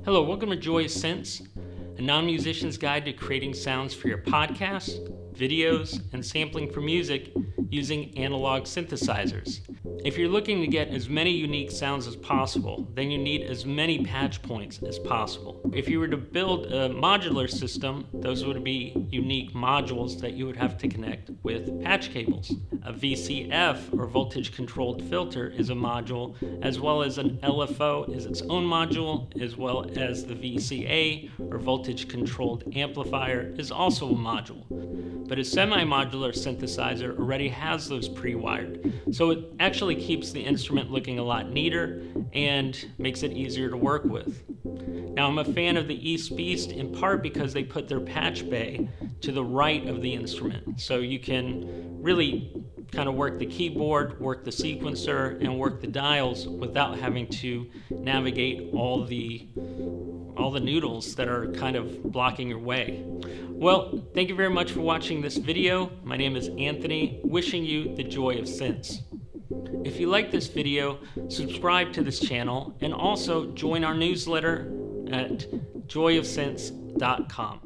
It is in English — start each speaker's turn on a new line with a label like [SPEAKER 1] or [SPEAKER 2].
[SPEAKER 1] Hello, welcome to Joy of Synths, a non-musician's guide to creating sounds for your podcasts, videos, and sampling for music using analog synthesizers. If you're looking to get as many unique sounds as possible, then you need as many patch points as possible. If you were to build a modular system, those would be unique modules that you would have to connect with patch cables. A VCF, or voltage controlled filter, is a module, as well as an LFO is its own module, as well as the VCA, or voltage controlled amplifier, is also a module. But a semi-modular synthesizer already has those pre-wired, so it actually keeps the instrument looking a lot neater and makes it easier to work with. Now, I'm a fan of the East Beast in part because they put their patch bay to the right of the instrument, so you can really kind of work the keyboard, work the sequencer, and work the dials without having to navigate all the noodles that are kind of blocking your way. Well, thank you very much for watching this video. My name is Anthony, wishing you the joy of synths. If you like this video, subscribe to this channel and also join our newsletter at joyofsynths.com.